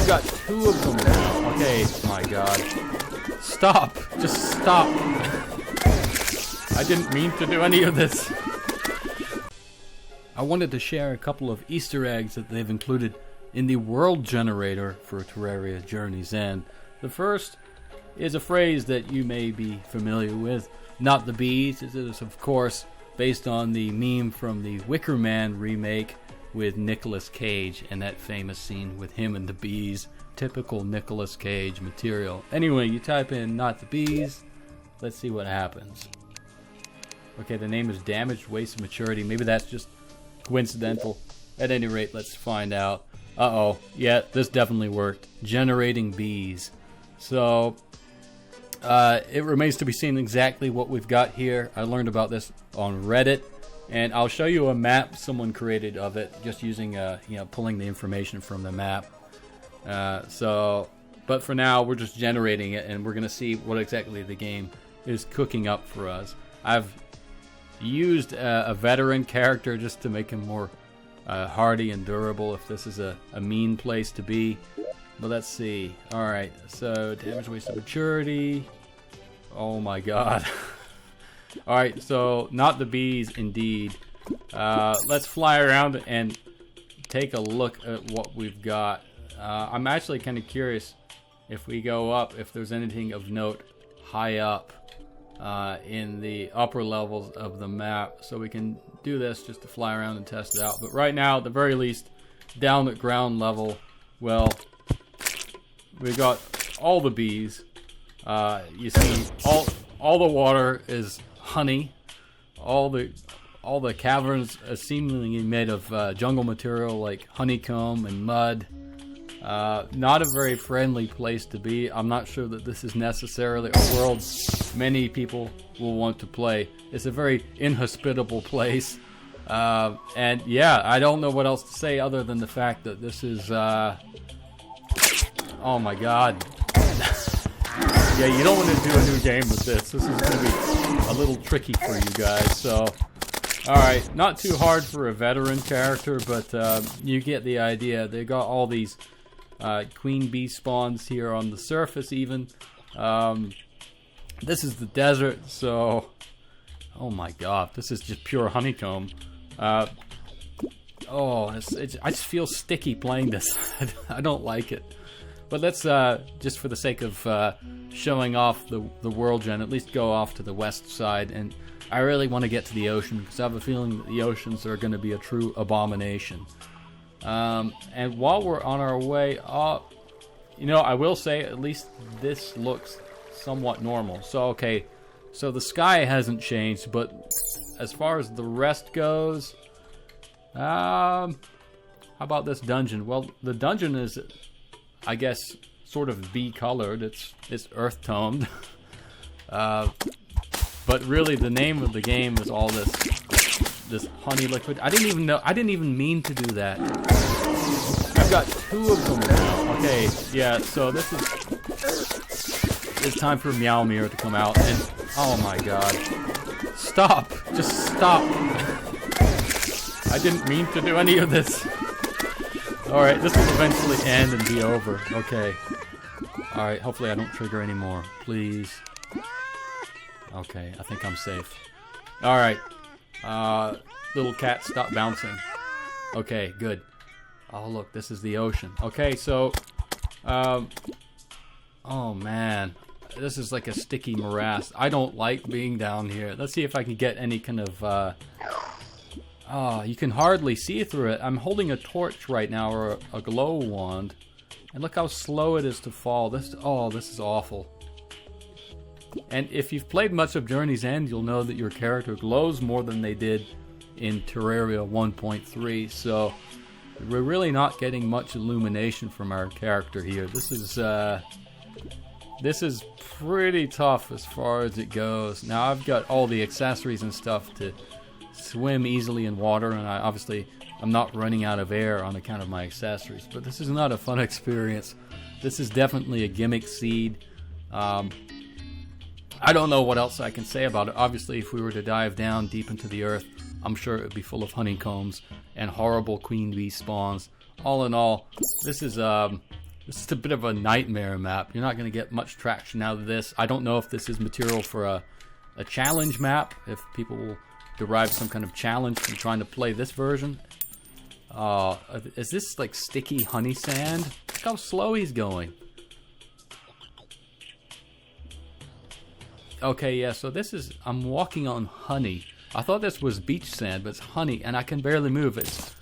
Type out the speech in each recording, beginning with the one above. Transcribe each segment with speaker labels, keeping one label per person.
Speaker 1: I've got 2 of them now. Okay, my god. Stop! Just stop! I didn't mean to do any of this. I wanted to share a couple of Easter eggs that they've included in the world generator for Terraria Journey's End. The first is a phrase that you may be familiar with. Not the bees. It is, of course, based on the meme from the Wicker Man remake with Nicolas Cage and that famous scene with him and the bees. Typical Nicolas Cage material. Anyway, you type in not the bees. Let's see what happens. Okay, the name is Damaged Waste of Maturity. Maybe that's just coincidental. At any rate, let's find out. Uh-oh. Yeah, this definitely worked. Generating bees. So, it remains to be seen exactly what we've got here. I learned about this on Reddit, and I'll show you a map someone created of it, just using, pulling the information from the map. But for now, we're just generating it, and we're going to see what exactly the game is cooking up for us. I've used a veteran character just to make him more hardy and durable if this is a mean place to be. But let's see. Alright, so damage, waste of maturity. Oh my god. Alright, so not the bees indeed. Let's fly around and take a look at what we've got. I'm actually kind of curious if we go up, if there's anything of note high up in the upper levels of the map. So we can do this just to fly around and test it out. But right now, at the very least, down at ground level, well, we got all the bees. You see, all the water is honey. All the caverns are seemingly made of jungle material like honeycomb and mud. Not a very friendly place to be. I'm not sure that this is necessarily a world many people will want to play. It's a very inhospitable place. And yeah, I don't know what else to say other than the fact that this is, oh my god. Yeah, you don't want to do a new game with this. This is going to be a little tricky for you guys. So, alright, not too hard for a veteran character, but you get the idea. They got all these queen bee spawns here on the surface even. This is the desert, so oh my god, this is just pure honeycomb. I just feel sticky playing this. I don't like it. But let's just for the sake of showing off the world gen, at least go off to the west side. And I really want to get to the ocean because I have a feeling that the oceans are going to be a true abomination. And while we're on our way up, I will say at least this looks somewhat normal. So, okay, so the sky hasn't changed, but as far as the rest goes, how about this dungeon? Well, the dungeon is, I guess, sort of bee-colored. It's earth-toned. But really, the name of the game is all this honey liquid. I didn't even mean to do that. I've got 2 of them now. Okay, yeah, so it's time for Meowmere to come out, and oh my god. Stop! Just stop! I didn't mean to do any of this. Alright, this will eventually end and be over. Okay. Alright, hopefully I don't trigger anymore. Please. Okay, I think I'm safe. Alright. Little cat, stop bouncing. Okay, good. Oh, look, this is the ocean. Okay, so... oh, man. This is like a sticky morass. I don't like being down here. Let's see if I can get any kind of... Oh, you can hardly see through it. I'm holding a torch right now, or a glow wand. And look how slow it is to fall. This is awful. And if you've played much of Journey's End, you'll know that your character glows more than they did in Terraria 1.3. So we're really not getting much illumination from our character here. This is pretty tough as far as it goes. Now I've got all the accessories and stuff to swim easily in water, and I'm not running out of air on account of my accessories. But this is not a fun experience. This is definitely a gimmick seed. I don't know what else I can say about it. Obviously, if we were to dive down deep into the earth, I'm sure it would be full of honeycombs and horrible queen bee spawns. All in all, this is This is a bit of a nightmare map. You're not going to get much traction out of this. I don't know if this is material for a challenge map, if people will derive some kind of challenge from trying to play this version. Is this like sticky honey sand? Look how slow he's going. Okay, yeah, so this is, I'm walking on honey. I thought this was beach sand, but it's honey, and I can barely move it.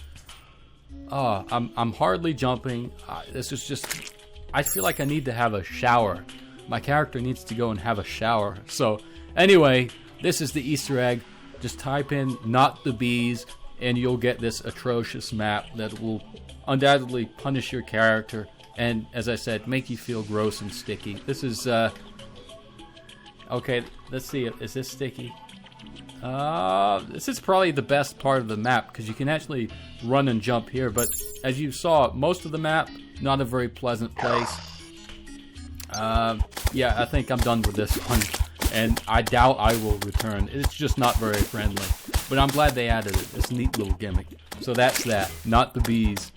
Speaker 1: I'm hardly jumping. This is just, I feel like I need to have a shower. My character needs to go and have a shower. So, anyway, this is the Easter egg. Just type in "not the bees" and you'll get this atrocious map that will undoubtedly punish your character and, as I said, make you feel gross and sticky. This is, okay, let's see, is this sticky? This is probably the best part of the map because you can actually run and jump here, but as you saw, most of the map, not a very pleasant place. Yeah, I think I'm done with this one, and I doubt I will return. It's just not very friendly, but I'm glad they added it. It's a neat little gimmick. So that's that, not the bees.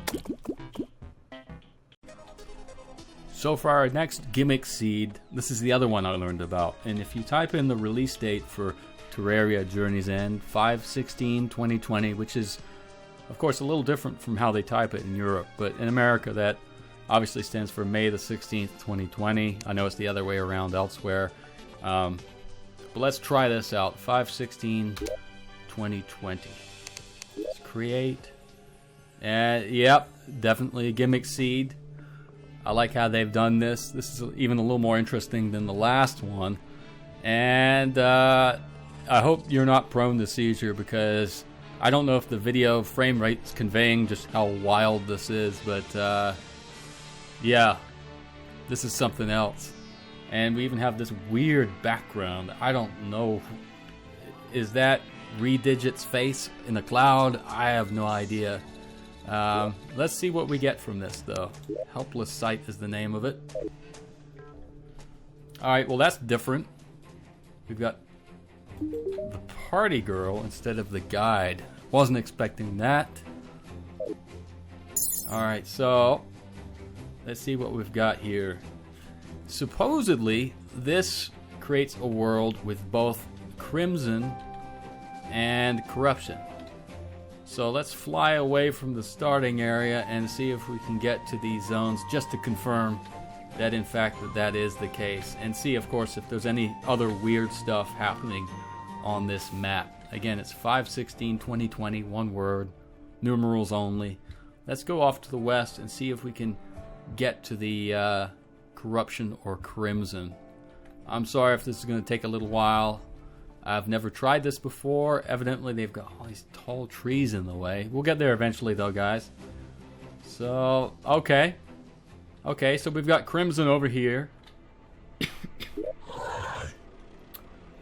Speaker 1: So for our next gimmick seed, this is the other one I learned about, and if you type in the release date for Terraria Journey's End, 5/16/2020, which is, of course, a little different from how they type it in Europe, but in America that obviously stands for May the 16th, 2020. I know it's the other way around elsewhere. But let's try this out. 5/16/2020. Let's create. And yep, definitely a gimmick seed. I like how they've done this. This is even a little more interesting than the last one. And I hope you're not prone to seizure because I don't know if the video frame rate's conveying just how wild this is, but yeah, this is something else. And we even have this weird background. I don't know. Is that Redigit's face in the cloud? I have no idea. Let's see what we get from this, though. Helpless Sight is the name of it. Alright, well that's different. We've got the party girl instead of the guide. Wasn't expecting that. Alright, so let's see what we've got here. Supposedly, this creates a world with both crimson and corruption. So let's fly away from the starting area and see if we can get to these zones just to confirm that in fact that is the case. And see, of course, if there's any other weird stuff happening on this map. Again, it's 5/16/2020, one word, numerals only. Let's go off to the west and see if we can get to the corruption or crimson. I'm sorry if this is going to take a little while. I've never tried this before. Evidently they've got all these tall trees in the way. We'll get there eventually though, guys. So, okay. Okay, so we've got crimson over here.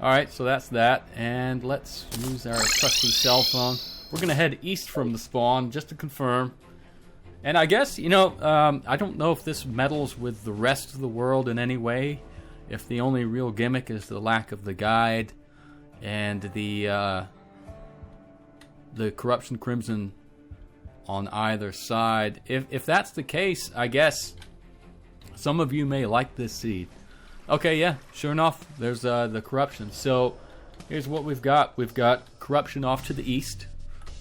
Speaker 1: Alright, so that's that. And let's use our trusty cell phone. We're going to head east from the spawn just to confirm. And I guess, you know, I don't know if this meddles with the rest of the world in any way. If the only real gimmick is the lack of the guide and the corruption crimson on either side. If that's the case, I guess some of you may like this seed. Okay, yeah, sure enough, there's the corruption. So here's what we've got. We've got corruption off to the east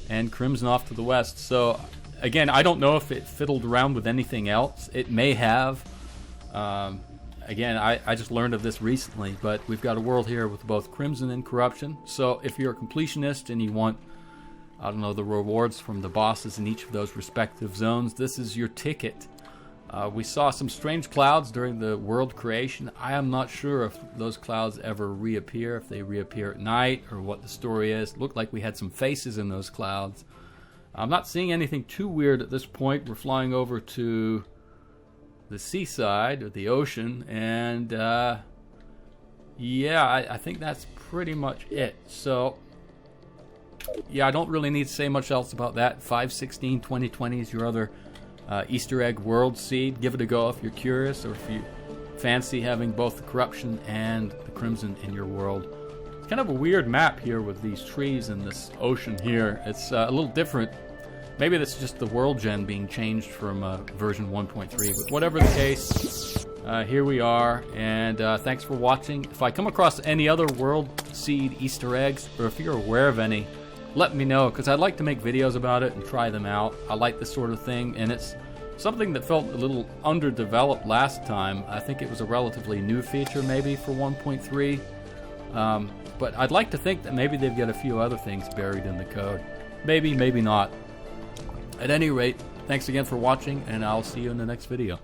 Speaker 1: and crimson off to the west. So again, I don't know if it fiddled around with anything else. It may have. Again, I just learned of this recently, but we've got a world here with both crimson and corruption. So if you're a completionist and you want, I don't know, the rewards from the bosses in each of those respective zones, this is your ticket. We saw some strange clouds during the world creation. I am not sure if those clouds ever reappear, if they reappear at night, or what the story is. It looked like we had some faces in those clouds. I'm not seeing anything too weird at this point. We're flying over to the seaside, or the ocean, and yeah, I think that's pretty much it. So, yeah, I don't really need to say much else about that. 5/16/2020 is your other Easter egg world seed. Give it a go if you're curious, or if you fancy having both the corruption and the crimson in your world. It's kind of a weird map here with these trees and this ocean here. It's a little different. Maybe that's just the world gen being changed from version 1.3, but whatever the case, here we are, and thanks for watching. If I come across any other World Seed Easter eggs, or if you're aware of any, let me know, because I'd like to make videos about it and try them out. I like this sort of thing, and it's something that felt a little underdeveloped last time. I think it was a relatively new feature maybe for 1.3, but I'd like to think that maybe they've got a few other things buried in the code. Maybe, maybe not. At any rate, thanks again for watching, and I'll see you in the next video.